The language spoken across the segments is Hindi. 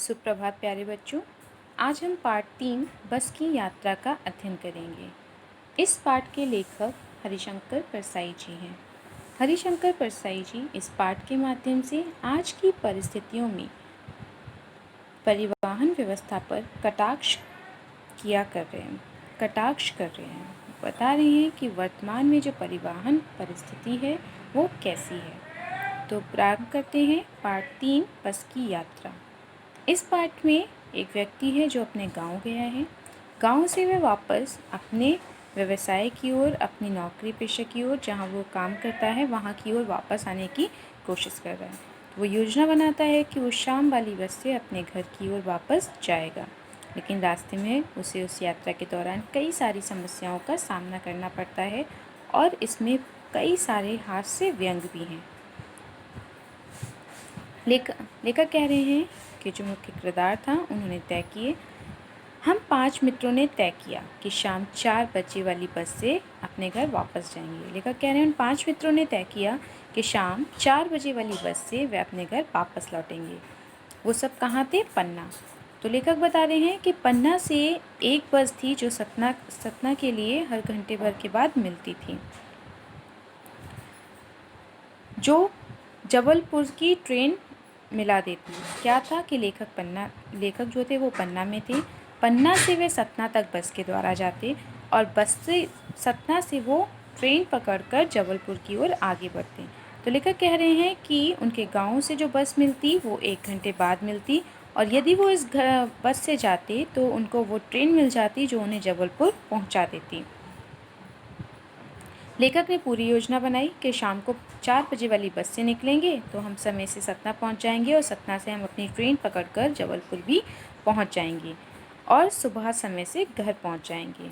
सुप्रभात प्यारे बच्चों। आज हम पाठ 3 बस की यात्रा का अध्ययन करेंगे। इस पाठ के लेखक हरिशंकर परसाई जी हैं। हरिशंकर परसाई जी इस पाठ के माध्यम से आज की परिस्थितियों में परिवहन व्यवस्था पर कटाक्ष कर रहे हैं। बता रहे हैं कि वर्तमान में जो परिवहन परिस्थिति है वो कैसी है। तो प्रारंभ करते हैं पाठ 3 बस की यात्रा। इस पाठ में एक व्यक्ति है जो अपने गांव गया है। गांव से वह वापस अपने व्यवसाय की ओर, अपनी नौकरी पेशे की ओर, जहां वो काम करता है वहां की ओर वापस आने की कोशिश कर रहा है। वो योजना बनाता है कि वो शाम वाली बस से अपने घर की ओर वापस जाएगा, लेकिन रास्ते में उसे उस यात्रा के दौरान कई सारी समस्याओं का सामना करना पड़ता है और इसमें कई सारे हास्य व्यंग भी हैं। लेखक कह रहे हैं कि जो मुख्य किरदार था उन्होंने तय किए। हम 5 मित्रों ने तय किया कि शाम 4 बजे वाली बस से अपने घर वापस जाएंगे। लेखक कह रहे हैं उन 5 मित्रों ने तय किया कि शाम 4 बजे वाली बस से वे अपने घर वापस लौटेंगे। वो सब कहाँ थे? पन्ना। तो लेखक बता रहे हैं कि पन्ना से एक बस थी जो सतना के लिए हर घंटे भर के बाद मिलती थी, जो जबलपुर की ट्रेन मिला देती। क्या था कि लेखक जो थे वो पन्ना में थे। पन्ना से वे सतना तक बस के द्वारा जाते और बस से सतना से वो ट्रेन पकड़कर जबलपुर की ओर आगे बढ़ते। तो लेखक कह रहे हैं कि उनके गांव से जो बस मिलती वो 1 घंटे बाद मिलती, और यदि वो इस बस से जाते तो उनको वो ट्रेन मिल जाती जो उन्हें जबलपुर पहुंचा देती। लेखक ने पूरी योजना बनाई कि शाम को 4 बजे वाली बस से निकलेंगे तो हम समय से सतना पहुंच जाएंगे और सतना से हम अपनी ट्रेन पकड़कर जबलपुर भी पहुंच जाएंगे और सुबह समय से घर पहुंच जाएंगे।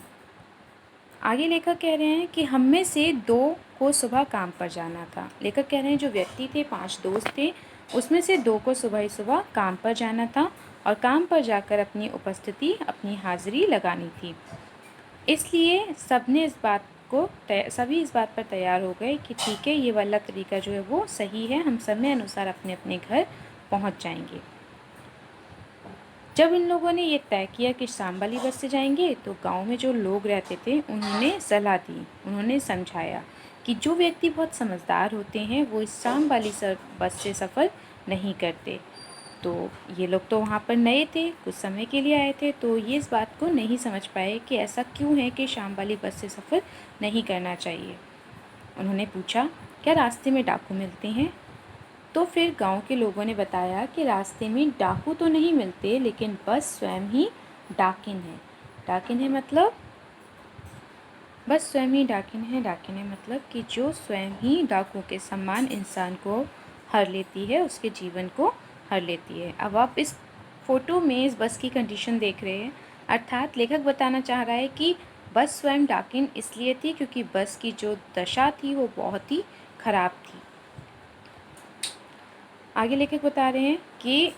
आगे लेखक कह रहे हैं कि हम में से 2 को सुबह काम पर जाना था। लेखक कह रहे हैं जो व्यक्ति थे, 5 दोस्त थे, उसमें से 2 को सुबह ही सुबह काम पर जाना था और काम पर जाकर अपनी उपस्थिति, अपनी हाजिरी लगानी थी। इसलिए सभी इस बात पर तैयार हो गए कि ठीक है, ये वाला तरीका जो है वो सही है, हम समय अनुसार अपने अपने घर पहुंच जाएंगे। जब इन लोगों ने ये तय किया कि शाम वाली बस से जाएंगे तो गांव में जो लोग रहते थे उन्होंने सलाह दी, उन्होंने समझाया कि जो व्यक्ति बहुत समझदार होते हैं वो इस शाम वाली बस से सफ़र नहीं करते। तो ये लोग तो वहाँ पर नए थे, कुछ समय के लिए आए थे, तो ये इस बात को नहीं समझ पाए कि ऐसा क्यों है कि शाम वाली बस से सफ़र नहीं करना चाहिए। उन्होंने पूछा, क्या रास्ते में डाकू मिलते हैं? तो फिर गांव के लोगों ने बताया कि रास्ते में डाकू तो नहीं मिलते, लेकिन बस स्वयं ही डाकिन है। डाकिन है मतलब बस स्वयं ही डाकिन है मतलब कि जो स्वयं ही डाकू के समान इंसान को हर लेती है, उसके जीवन को हर लेती है। अब आप इस फोटो में इस बस की कंडीशन देख रहे हैं, अर्थात लेखक बताना चाह रहा है कि बस स्वयं डाकिन इसलिए थी क्योंकि बस की जो दशा थी वो बहुत ही खराब थी। आगे लेखक बता रहे हैं कि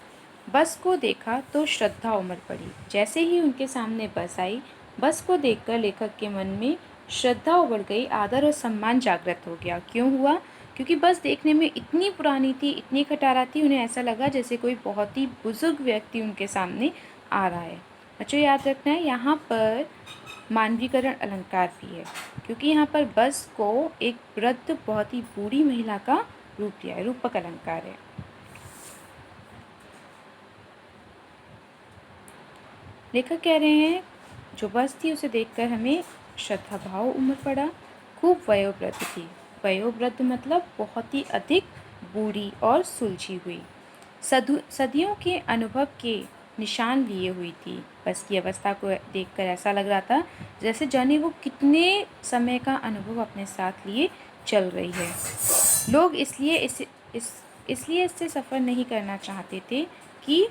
बस को देखा तो श्रद्धा उमड़ पड़ी। जैसे ही उनके सामने बस आई, बस को देखकर लेखक के मन में श्रद्धा उमड़ गई, आदर और सम्मान जागृत हो गया। क्यों हुआ? क्योंकि बस देखने में इतनी पुरानी थी, इतनी खटारा थी, उन्हें ऐसा लगा जैसे कोई बहुत ही बुजुर्ग व्यक्ति उनके सामने आ रहा है। बच्चों याद रखना है, यहाँ पर मानवीकरण अलंकार भी है, क्योंकि यहाँ पर बस को एक वृद्ध, बहुत ही बूढ़ी महिला का रूप दिया है, रूपक अलंकार है। लेखक कह रहे हैं जो बस थी उसे देखकर हमें श्रद्धा भाव उमड़ पड़ा। खूब वयोवृद्ध थी। वयोवृद्ध मतलब बहुत ही अधिक बूढ़ी और सुलझी हुई, सदियों के अनुभव के निशान लिए हुई थी। बस की अवस्था को देखकर ऐसा लग रहा था जैसे जाने वो कितने समय का अनुभव अपने साथ लिए चल रही है। लोग इसलिए इससे सफ़र नहीं करना चाहते थे कि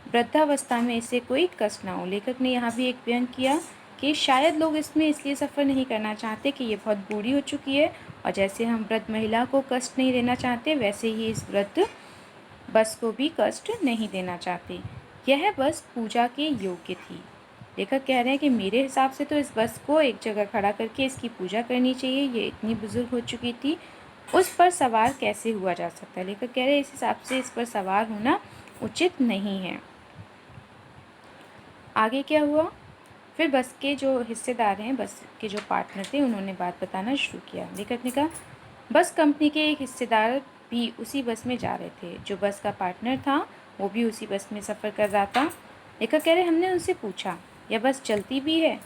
वृद्धावस्था में इसे कोई कष्ट ना हो। लेखक ने यहाँ भी एक व्यंग किया कि शायद लोग इसमें इसलिए सफ़र नहीं करना चाहते कि ये बहुत बूढ़ी हो चुकी है, और जैसे हम वृद्ध महिला को कष्ट नहीं देना चाहते वैसे ही इस वृद्ध बस को भी कष्ट नहीं देना चाहते। यह बस पूजा के योग्य थी। लेखक कह रहे हैं कि मेरे हिसाब से तो इस बस को एक जगह खड़ा करके इसकी पूजा करनी चाहिए। ये इतनी बुजुर्ग हो चुकी थी, उस पर सवार कैसे हुआ जा सकता है? लेखक कह रहे हैं इस हिसाब से इस पर सवार होना उचित नहीं है। आगे क्या हुआ? फिर बस के जो हिस्सेदार हैं, बस के जो पार्टनर थे, उन्होंने बात बताना शुरू किया। लेखक ने कहा, बस कंपनी के एक हिस्सेदार भी उसी बस में जा रहे थे। जो बस का पार्टनर था वो भी उसी बस में सफ़र कर रहा था। लेखक कह रहे, हमने उनसे पूछा, यह बस चलती भी है?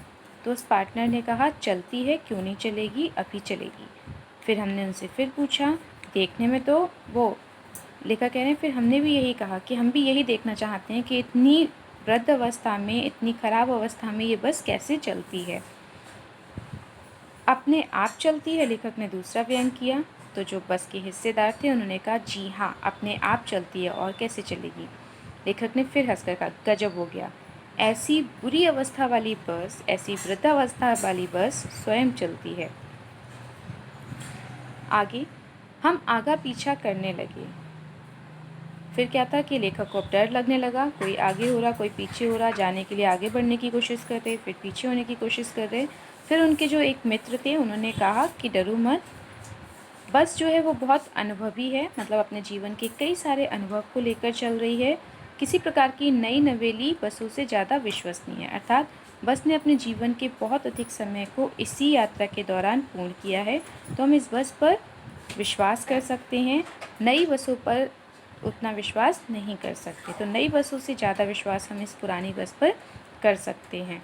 तो उस पार्टनर ने कहा, चलती है, क्यों नहीं चलेगी, अभी चलेगी। फिर हमने उनसे फिर पूछा, देखने में तो वो लेखक कह रहे हैं, फिर हमने भी यही कहा कि हम भी यही देखना चाहते हैं कि इतनी वृद्ध अवस्था में, इतनी खराब अवस्था में ये बस कैसे चलती है। अपने आप चलती है, लेखक ने दूसरा व्यंग किया। तो जो बस के हिस्सेदार थे उन्होंने कहा, जी हाँ, अपने आप चलती है, और कैसे चलेगी। लेखक ने फिर हंसकर कहा, गजब हो गया, ऐसी बुरी अवस्था वाली बस, ऐसी वृद्धावस्था वाली बस स्वयं चलती है। आगे हम आगा पीछा करने लगे। फिर क्या था कि लेखक को अब डर लगने लगा, कोई आगे हो रहा, कोई पीछे हो रहा, जाने के लिए आगे बढ़ने की कोशिश कर रहे, फिर पीछे होने की कोशिश कर रहे। फिर उनके जो एक मित्र थे उन्होंने कहा कि डरो मत, बस जो है वो बहुत अनुभवी है, मतलब अपने जीवन के कई सारे अनुभव को लेकर चल रही है, किसी प्रकार की नई नवेली बसों से ज़्यादा विश्वसनीय है। अर्थात बस ने अपने जीवन के बहुत अधिक समय को इसी यात्रा के दौरान पूर्ण किया है, तो हम इस बस पर विश्वास कर सकते हैं। नई बसों पर उतना विश्वास नहीं कर सकते, तो नई बसों से ज़्यादा विश्वास हम इस पुरानी बस पर कर सकते हैं।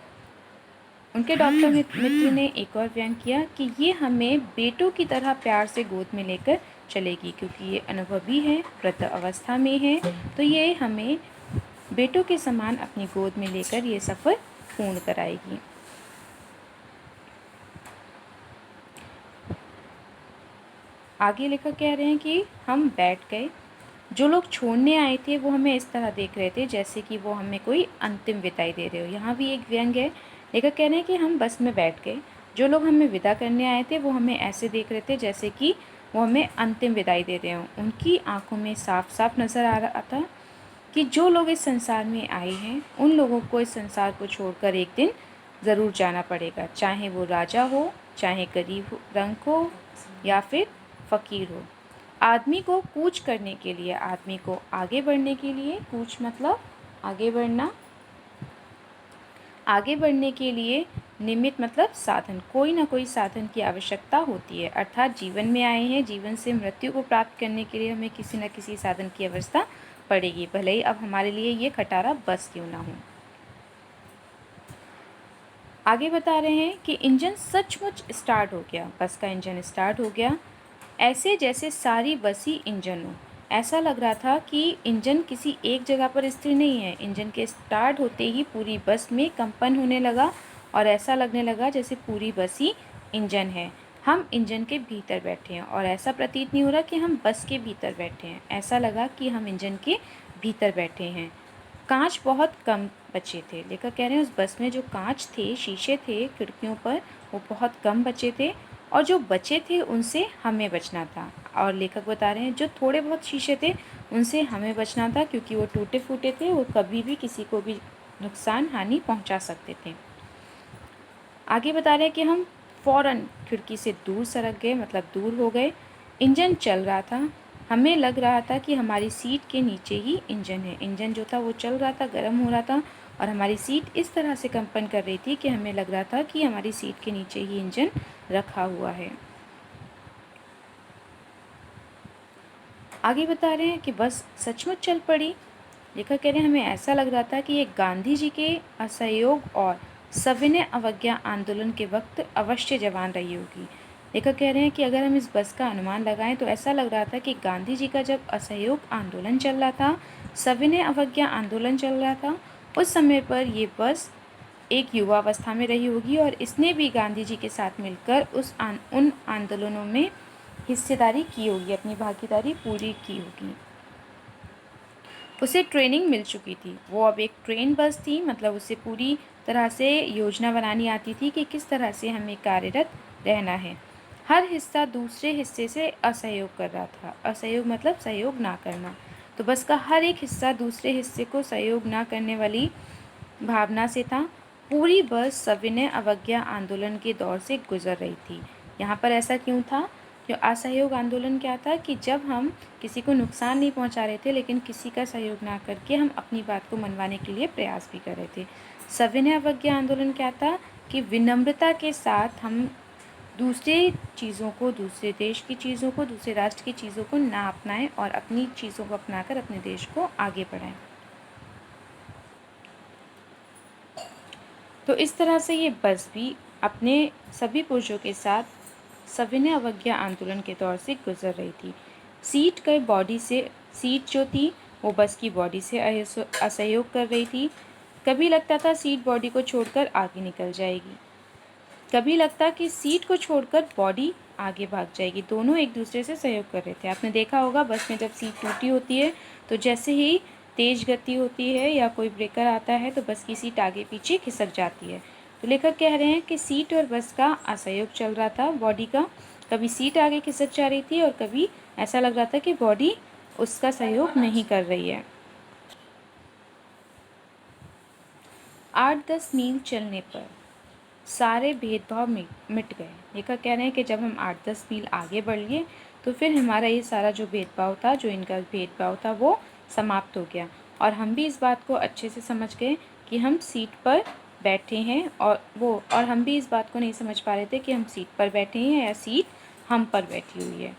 उनके डॉक्टर मित्र ने एक और व्यंग किया कि ये हमें बेटों की तरह प्यार से गोद में लेकर चलेगी, क्योंकि ये अनुभवी है, वृद्ध अवस्था में है, तो ये हमें बेटों के समान अपनी गोद में लेकर ये सफ़र पूर्ण कराएगी। आगे लेकर कह रहे हैं कि हम बैठ गए। जो लोग छोड़ने आए थे वो हमें इस तरह देख रहे थे जैसे कि वो हमें कोई अंतिम विदाई दे रहे हो। यहाँ भी एक व्यंग है। लेखक कह रहे हैं कि हम बस में बैठ गए। जो लोग हमें विदा करने आए थे वो हमें ऐसे देख रहे थे जैसे कि वो हमें अंतिम विदाई दे रहे हों। उनकी आंखों में साफ साफ नज़र आ रहा था कि जो लोग इस संसार में आए हैं उन लोगों को इस संसार को छोड़कर एक दिन ज़रूर जाना पड़ेगा, चाहे वो राजा हो, चाहे गरीब रंग हो, या फिर फ़कीर हो। आदमी को कूच करने के लिए, आदमी को आगे बढ़ने के लिए, कूच मतलब आगे बढ़ना, आगे बढ़ने के लिए निमित्त मतलब साधन, कोई ना कोई साधन की आवश्यकता होती है। अर्थात जीवन में आए हैं, जीवन से मृत्यु को प्राप्त करने के लिए हमें किसी न किसी साधन की व्यवस्था पड़ेगी, भले ही अब हमारे लिए ये खटारा बस क्यों ना हो। आगे बता रहे हैं कि इंजन सचमुच स्टार्ट हो गया। बस का इंजन स्टार्ट हो गया, ऐसे जैसे सारी बस ही इंजन हो। ऐसा लग रहा था कि इंजन किसी एक जगह पर स्थिर नहीं है। इंजन के स्टार्ट होते ही पूरी बस में कंपन होने लगा और ऐसा लगने लगा जैसे पूरी बस ही इंजन है। हम इंजन के भीतर बैठे हैं और ऐसा प्रतीत नहीं हो रहा कि हम बस के भीतर बैठे हैं, ऐसा लगा कि हम इंजन के भीतर बैठे हैं। कांच बहुत कम बचे थे। लेखक कह रहे हैं उस बस में जो कांच थे, शीशे थे खिड़कियों पर, वो बहुत कम बचे थे और जो बचे थे उनसे हमें बचना था। और लेखक बता रहे हैं जो थोड़े बहुत शीशे थे उनसे हमें बचना था, क्योंकि वो टूटे फूटे थे, वो कभी भी किसी को भी नुकसान हानि पहुंचा सकते थे। आगे बता रहे हैं कि हम फ़ौरन खिड़की से दूर सरक गए, मतलब दूर हो गए। इंजन चल रहा था, हमें लग रहा था कि हमारी सीट के नीचे ही इंजन है। इंजन जो था वो चल रहा था, गर्म हो रहा था और हमारी सीट इस तरह से कंपन कर रही थी कि हमें लग रहा था कि हमारी सीट के नीचे ही इंजन रखा हुआ है। आगे बता रहे हैं कि बस सचमुच चल पड़ी। लेखक कह रहे हैं हमें ऐसा लग रहा था कि ये गांधी जी के असहयोग और सविनय अवज्ञा आंदोलन के वक्त अवश्य जवान रही होगी। लेखक कह रहे हैं कि अगर हम इस बस का अनुमान लगाएं तो ऐसा लग रहा था कि गांधी जी का जब असहयोग आंदोलन चल रहा था, सविनय अवज्ञा आंदोलन चल रहा था, उस समय पर ये बस एक युवा अवस्था में रही होगी और इसने भी गांधी जी के साथ मिलकर उन आंदोलनों में हिस्सेदारी की होगी, अपनी भागीदारी पूरी की होगी। उसे ट्रेनिंग मिल चुकी थी, वो अब एक ट्रेन बस थी, मतलब उसे पूरी तरह से योजना बनानी आती थी कि किस तरह से हमें कार्यरत रहना है। हर हिस्सा दूसरे हिस्से से असहयोग कर रहा था। असहयोग मतलब सहयोग ना करना। तो बस का हर एक हिस्सा दूसरे हिस्से को सहयोग ना करने वाली भावना से था। पूरी बस सविनय अवज्ञा आंदोलन के दौर से गुजर रही थी। यहाँ पर ऐसा क्यों था? जो असहयोग आंदोलन क्या था कि जब हम किसी को नुकसान नहीं पहुंचा रहे थे लेकिन किसी का सहयोग ना करके हम अपनी बात को मनवाने के लिए प्रयास भी कर रहे थे। सविनय अवज्ञा आंदोलन क्या था कि विनम्रता के साथ हम दूसरे चीज़ों को, दूसरे देश की चीज़ों को, दूसरे राष्ट्र की चीज़ों को ना अपनाएं और अपनी चीज़ों को अपनाकर अपने देश को आगे बढ़ाएं। तो इस तरह से ये बस भी अपने सभी पुरुषों के साथ सविनय अवज्ञा आंदोलन के दौर से गुजर रही थी। सीट जो थी वो बस की बॉडी से असहयोग कर रही थी। कभी लगता था सीट बॉडी को छोड़कर आगे निकल जाएगी, कभी लगता कि सीट को छोड़कर बॉडी आगे भाग जाएगी। दोनों एक दूसरे से सहयोग कर रहे थे। आपने देखा होगा बस में जब सीट टूटी होती है तो जैसे ही तेज गति होती है या कोई ब्रेकर आता है तो बस की सीट आगे पीछे खिसक जाती है। तो लेखक कह रहे हैं कि सीट और बस का असहयोग चल रहा था बॉडी का। कभी सीट आगे खिसक जा रही थी और कभी ऐसा लग रहा था कि बॉडी उसका सहयोग नहीं कर रही है। 8-10 मील चलने पर सारे भेदभाव मिट गए। लेखक कह रहे हैं कि जब हम 8-10 मील आगे बढ़ लिए तो फिर हमारा ये सारा जो भेदभाव था, जो इनका भेदभाव था, वो समाप्त हो गया और हम भी इस बात को अच्छे से समझ गए कि हम सीट पर बैठे हैं और हम भी इस बात को नहीं समझ पा रहे थे कि हम सीट पर बैठे हैं या सीट हम पर बैठी हुई है।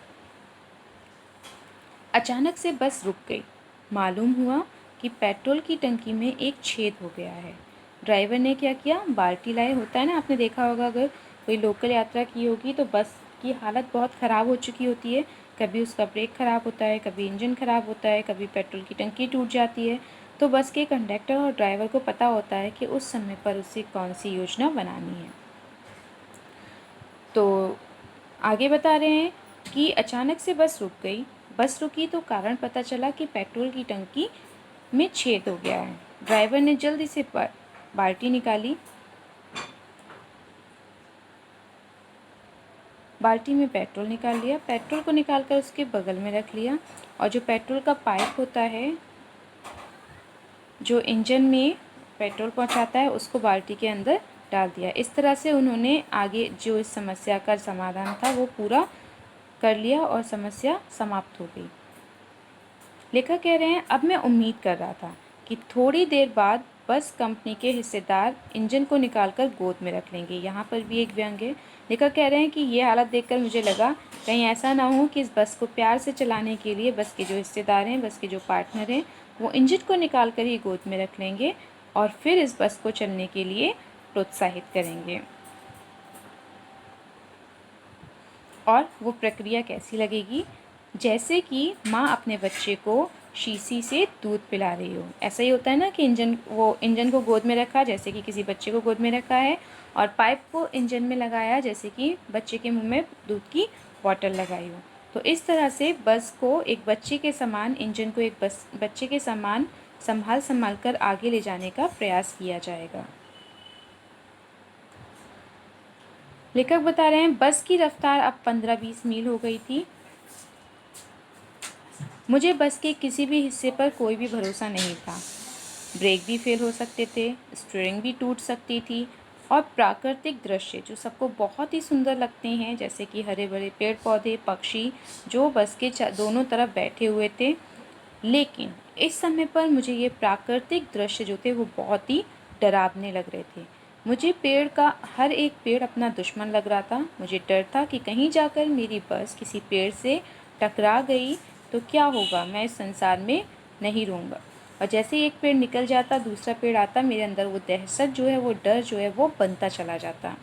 अचानक से बस रुक गई। मालूम हुआ कि पेट्रोल की टंकी में एक छेद हो गया है। ड्राइवर ने क्या किया, बाल्टी लाए। होता है ना, आपने देखा होगा अगर कोई लोकल यात्रा की होगी तो बस की हालत बहुत ख़राब हो चुकी होती है। कभी उसका ब्रेक ख़राब होता है, कभी इंजन ख़राब होता है, कभी पेट्रोल की टंकी टूट जाती है। तो बस के कंडक्टर और ड्राइवर को पता होता है कि उस समय पर उसे कौन सी योजना बनानी है। तो आगे बता रहे हैं कि अचानक से बस रुक गई। बस रुकी तो कारण पता चला कि पेट्रोल की टंकी में छेद हो गया है। ड्राइवर ने जल्दी से बाल्टी निकाली, बाल्टी में पेट्रोल निकाल लिया। पेट्रोल को निकालकर उसके बगल में रख लिया और जो पेट्रोल का पाइप होता है जो इंजन में पेट्रोल पहुंचाता है उसको बाल्टी के अंदर डाल दिया। इस तरह से उन्होंने आगे जो इस समस्या का समाधान था वो पूरा कर लिया और समस्या समाप्त हो गई। लेखक कह रहे हैं, अब मैं उम्मीद कर रहा था कि थोड़ी देर बाद बस कंपनी के हिस्सेदार इंजन को निकालकर गोद में रख लेंगे। यहाँ पर भी एक व्यंग्य है। लेखक कह रहे हैं कि ये हालत देखकर मुझे लगा कहीं ऐसा ना हो कि इस बस को प्यार से चलाने के लिए बस के जो हिस्सेदार हैं, बस के जो पार्टनर हैं, वो इंजन को निकाल कर ही गोद में रख लेंगे और फिर इस बस को चलने के लिए प्रोत्साहित करेंगे। और वो प्रक्रिया कैसी लगेगी, जैसे कि माँ अपने बच्चे को शीशी से दूध पिला रही हो। ऐसा ही होता है ना कि इंजन को गोद में रखा जैसे कि किसी बच्चे को गोद में रखा है और पाइप को इंजन में लगाया जैसे कि बच्चे के मुंह में दूध की बॉटल लगाई हो। तो इस तरह से बस को एक बच्चे के समान, इंजन को एक बच्चे के समान संभाल कर आगे ले जाने का प्रयास किया जाएगा। लेखक बता रहे हैं, बस की रफ्तार अब 15-20 मील हो गई थी। मुझे बस के किसी भी हिस्से पर कोई भी भरोसा नहीं था। ब्रेक भी फेल हो सकते थे, स्टीयरिंग भी टूट सकती थी और प्राकृतिक दृश्य जो सबको बहुत ही सुंदर लगते हैं, जैसे कि हरे भरे पेड़ पौधे, पक्षी जो बस के दोनों तरफ बैठे हुए थे। लेकिन इस समय पर मुझे ये प्राकृतिक दृश्य जो थे वो बहुत ही डरावने लग रहे थे। मुझे हर एक पेड़ अपना दुश्मन लग रहा था। मुझे डर था कि कहीं जाकर मेरी बस किसी पेड़ से टकरा गई तो क्या होगा, मैं इस संसार में नहीं रहूँगा। और जैसे ही एक पेड़ निकल जाता दूसरा पेड़ आता, मेरे अंदर वो दहशत जो है, वो डर जो है वो बनता चला जाता।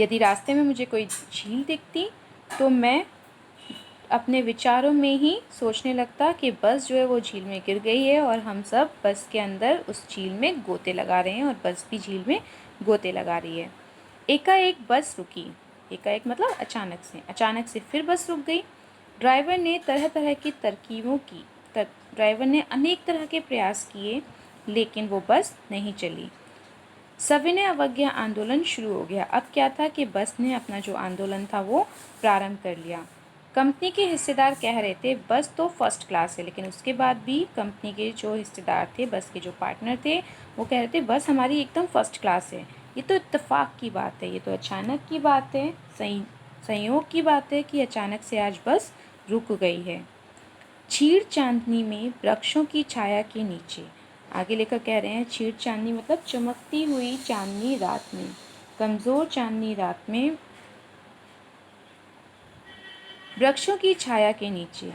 यदि रास्ते में मुझे कोई झील दिखती तो मैं अपने विचारों में ही सोचने लगता कि बस जो है वो झील में गिर गई है और हम सब बस के अंदर उस झील में गोते लगा रहे हैं और बस भी झील में गोते लगा रही है। एकाएक बस रुकी। एकाएक मतलब अचानक से फिर बस रुक गई। ड्राइवर ने तरह तरह की तरकीबों की ड्राइवर ने अनेक तरह के प्रयास किए लेकिन वो बस नहीं चली। सविनय अवज्ञा आंदोलन शुरू हो गया। अब क्या था कि बस ने अपना जो आंदोलन था वो प्रारंभ कर लिया। कंपनी के हिस्सेदार कह रहे थे बस तो फर्स्ट क्लास है, लेकिन उसके बाद भी कंपनी के जो हिस्सेदार थे, बस के जो पार्टनर थे, वो कह रहे थे बस हमारी एकदम फर्स्ट क्लास है। ये तो इत्तेफाक की बात है, ये तो अचानक की बात है, संयोग की बात है कि अचानक से आज बस रुक गई है। छीड़ चांदनी में वृक्षों की छाया के नीचे। आगे लेकर कह रहे हैं छीड़ चांदनी मतलब चमकती हुई चांदनी रात में, कमज़ोर चांदनी रात में वृक्षों की छाया के नीचे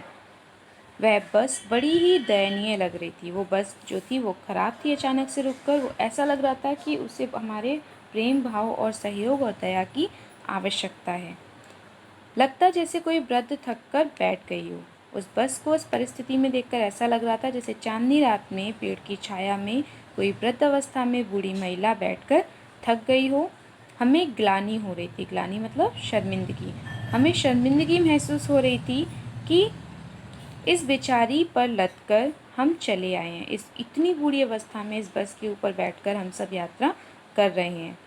वह बस बड़ी ही दयनीय लग रही थी। वो बस जो थी वो खराब थी। अचानक से रुककर वो ऐसा लग रहा था कि उसे हमारे प्रेम भाव और सहयोग और दया की आवश्यकता है। लगता जैसे कोई वृद्ध थक कर बैठ गई हो। उस बस को उस परिस्थिति में देखकर ऐसा लग रहा था जैसे चांदनी रात में पेड़ की छाया में कोई वृद्ध अवस्था में बूढ़ी महिला बैठकर थक गई हो। हमें ग्लानि हो रही थी। ग्लानि मतलब शर्मिंदगी। हमें शर्मिंदगी महसूस हो रही थी कि इस बेचारी पर लदकर हम चले आए हैं। इस इतनी बुरी अवस्था में इस बस के ऊपर बैठकर हम सब यात्रा कर रहे हैं।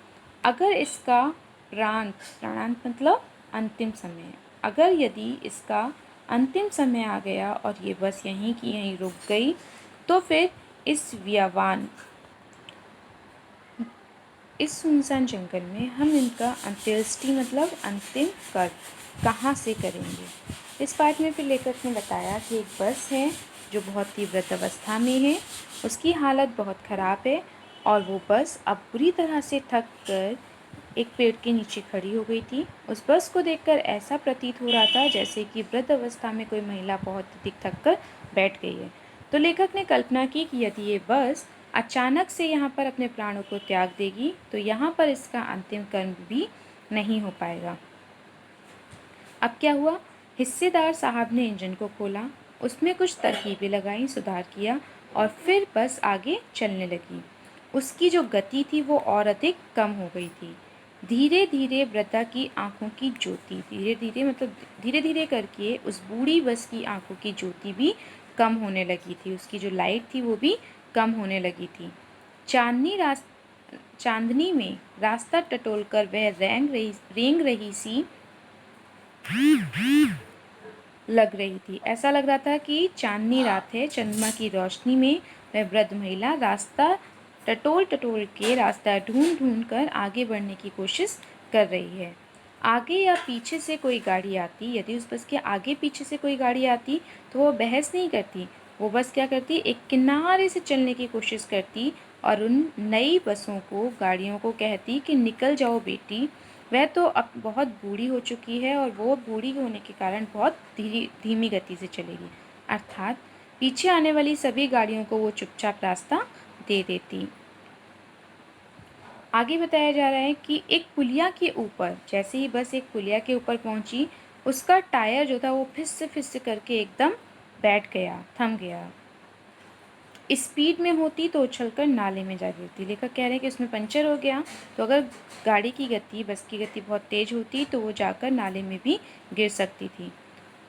अगर इसका प्राणांत मतलब अंतिम समय, अगर यदि इसका अंतिम समय आ गया और ये बस यहीं की यहीं रुक गई तो फिर इस सुनसान जंगल में हम इनका अंत्येष्टि मतलब अंतिम कर्म कहाँ से करेंगे। इस पाठ में फिर लेखक ने बताया कि एक बस है जो बहुत ही वृद्ध अवस्था में है, उसकी हालत बहुत ख़राब है और वो बस अब बुरी तरह से थक कर एक पेड़ के नीचे खड़ी हो गई थी। उस बस को देखकर ऐसा प्रतीत हो रहा था जैसे कि वृद्ध अवस्था में कोई महिला बहुत अधिक थक कर बैठ गई है। तो लेखक ने कल्पना की कि यदि ये बस अचानक से यहाँ पर अपने प्राणों को त्याग देगी तो यहाँ पर इसका अंतिम कर्म भी नहीं हो पाएगा। अब क्या हुआ? हिस्सेदार साहब ने इंजन को खोला, उसमें कुछ तरकीबें लगाई, सुधार किया और फिर बस आगे चलने लगी। उसकी जो गति थी वो और अधिक कम हो गई थी। धीरे धीरे वृद्धा की आंखों की ज्योति, धीरे धीरे मतलब धीरे धीरे करके उस बूढ़ी बस की आंखों की ज्योति भी कम होने लगी थी। उसकी जो लाइट थी वो भी कम होने लगी थी। चांदनी में रास्ता टटोलकर वह रेंग रही सी लग रही थी। ऐसा लग रहा था कि चांदनी रात है, चंद्रमा की रोशनी में वह वृद्ध महिला रास्ता टटोल टटोल के रास्ता ढूंढ ढूंढ कर आगे बढ़ने की कोशिश कर रही है। आगे या पीछे से कोई गाड़ी आती, यदि उस बस के आगे पीछे से कोई गाड़ी आती तो वो बहस नहीं करती, वो बस क्या करती, एक किनारे से चलने की कोशिश करती और उन नई बसों को, गाड़ियों को कहती कि निकल जाओ बेटी, वह तो अब बहुत बूढ़ी हो चुकी है और वो बूढ़ी होने के कारण बहुत धीमी गति से चलेगी। अर्थात पीछे आने वाली सभी गाड़ियों को वो चुपचाप रास्ता दे देती। आगे बताया जा रहा है कि एक पुलिया के ऊपर, जैसे ही बस एक पुलिया के ऊपर पहुंची, उसका टायर जो था वो फिस करके एकदम बैठ गया, थम गया। स्पीड में होती तो उछलकर नाले में जा गिरती। लेखक कह रहे हैं कि उसमें पंचर हो गया, तो अगर गाड़ी की गति, बस की गति बहुत तेज़ होती तो वो जाकर नाले में भी गिर सकती थी।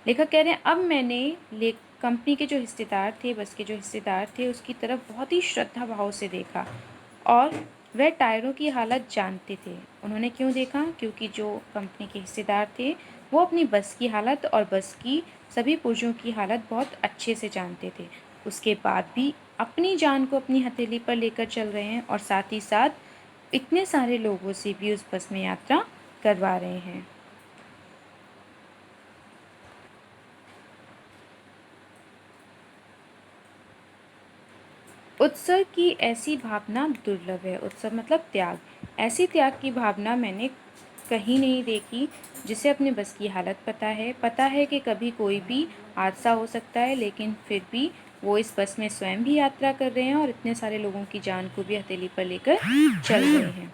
लेखक कह रहे हैं अब मैंने कंपनी के जो हिस्सेदार थे, बस के जो हिस्सेदार थे, उसकी तरफ बहुत ही श्रद्धा भाव से देखा और वह टायरों की हालत जानते थे। उन्होंने क्यों देखा? क्योंकि जो कंपनी के हिस्सेदार थे वो अपनी बस की हालत और बस की सभी पुर्जों की हालत बहुत अच्छे से जानते थे। उसके बाद भी अपनी जान को अपनी हथेली पर लेकर चल रहे हैं और साथ ही साथ इतने सारे लोगों से भी उस बस में यात्रा करवा रहे हैं। उत्सव की ऐसी भावना दुर्लभ है। उत्सव मतलब त्याग। ऐसी त्याग की भावना मैंने कहीं नहीं देखी। जिसे अपने बस की हालत पता है कि कभी कोई भी हादसा हो सकता है, लेकिन फिर भी वो इस बस में स्वयं भी यात्रा कर रहे हैं और इतने सारे लोगों की जान को भी हथेली पर लेकर चल रहे हैं।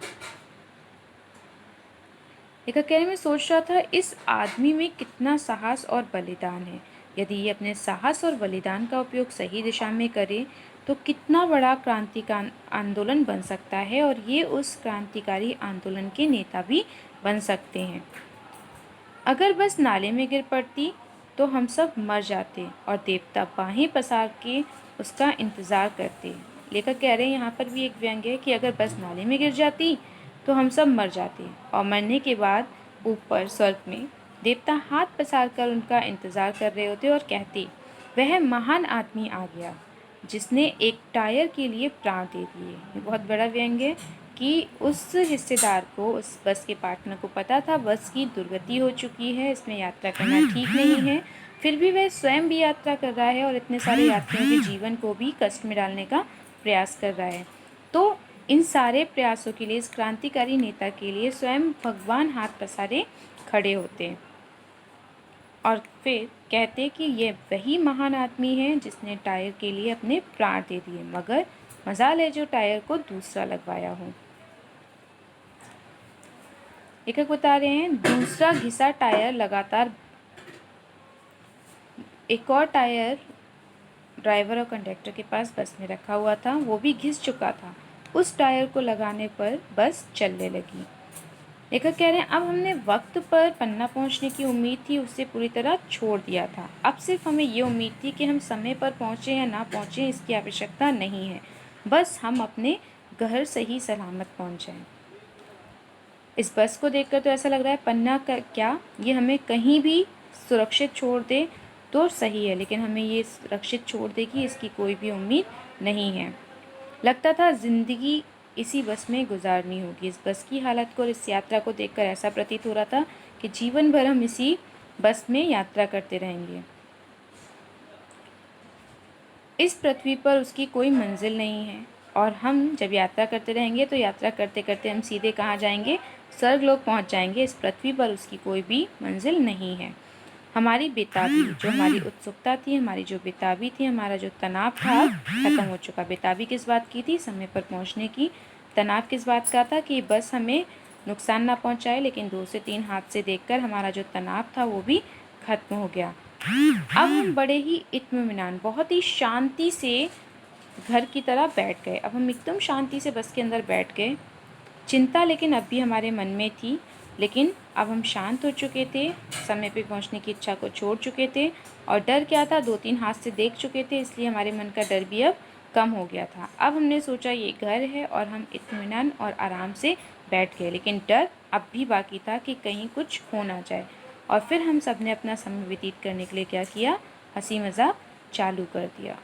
लेखक कह रहे मैं सोच रहा था इस आदमी में कितना साहस और बलिदान है। यदि ये अपने साहस और बलिदान का उपयोग सही दिशा में करे तो कितना बड़ा क्रांतिकारी आंदोलन बन सकता है और ये उस क्रांतिकारी आंदोलन के नेता भी बन सकते हैं। अगर बस नाले में गिर पड़ती तो हम सब मर जाते और देवता बाहें पसार के उसका इंतज़ार करते। लेखक कह रहे हैं यहाँ पर भी एक व्यंग है कि अगर बस नाले में गिर जाती तो हम सब मर जाते और मरने के बाद ऊपर स्वर्ग में देवता हाथ पसार कर उनका इंतज़ार कर रहे होते और कहते, वह महान आदमी आ गया जिसने एक टायर के लिए प्राण दे दिए। ये बहुत बड़ा व्यंग है कि उस हिस्सेदार को, उस बस के पार्टनर को पता था बस की दुर्गति हो चुकी है, इसमें यात्रा करना ठीक नहीं है, फिर भी वह स्वयं भी यात्रा कर रहा है और इतने सारे यात्रियों के जीवन को भी कष्ट में डालने का प्रयास कर रहा है। तो इन सारे प्रयासों के लिए, इस क्रांतिकारी नेता के लिए स्वयं भगवान हाथ पसारे खड़े होते और फिर कहते कि ये वही महान आदमी है जिसने टायर के लिए अपने प्राण दे दिए, मगर मजाल है जो टायर को दूसरा लगवाया हो। लेखक बता रहे हैं दूसरा घिसा टायर लगातार, एक और टायर ड्राइवर और कंडक्टर के पास बस में रखा हुआ था, वो भी घिस चुका था। उस टायर को लगाने पर बस चलने लगी। लेखक कह रहे हैं अब हमने वक्त पर पन्ना पहुंचने की उम्मीद थी उससे पूरी तरह छोड़ दिया था। अब सिर्फ हमें ये उम्मीद थी कि हम समय पर पहुंचे या ना पहुंचे इसकी आवश्यकता नहीं है, बस हम अपने घर सही सलामत पहुंच जाएं। इस बस को देखकर तो ऐसा लग रहा है पन्ना का क्या, ये हमें कहीं भी सुरक्षित छोड़ दे तो सही है, लेकिन हमें ये सुरक्षित छोड़ देगी इसकी कोई भी उम्मीद नहीं है। लगता था जिंदगी इसी बस में गुजारनी होगी। इस बस की हालत को और इस यात्रा को देखकर ऐसा प्रतीत हो रहा था कि जीवन भर हम इसी बस में यात्रा करते रहेंगे। इस पृथ्वी पर उसकी कोई मंजिल नहीं है और हम जब यात्रा करते रहेंगे तो यात्रा करते करते हम सीधे कहाँ जाएंगे, स्वर्गलोक पहुँच जाएंगे। इस पृथ्वी पर उसकी कोई भी मंजिल नहीं है। हमारी बेताबी, जो हमारी उत्सुकता थी, हमारी जो बेताबी थी, हमारा जो तनाव था खत्म हो चुका। बेताबी किस बात की थी? समय पर पहुंचने की। तनाव किस बात का था? कि बस हमें नुकसान ना पहुंचाए, लेकिन 2 से 3 हादसे देखकर हमारा जो तनाव था वो भी खत्म हो गया। अब हम बड़े ही इत्मीनान, बहुत ही शांति से घर की तरह बैठ गए। अब हम एकदम शांति से बस के अंदर बैठ गए। चिंता लेकिन अब भी हमारे मन में थी, लेकिन अब हम शांत हो चुके थे, समय पे पहुंचने की इच्छा को छोड़ चुके थे और डर क्या था, 2-3 हादसे देख चुके थे, इसलिए हमारे मन का डर भी अब कम हो गया था। अब हमने सोचा ये घर है और हम इत्मीनान और आराम से बैठ गए, लेकिन डर अब भी बाकी था कि कहीं कुछ हो ना जाए। और फिर हम सब ने अपना समय व्यतीत करने के लिए क्या किया, हंसी मजाक चालू कर दिया।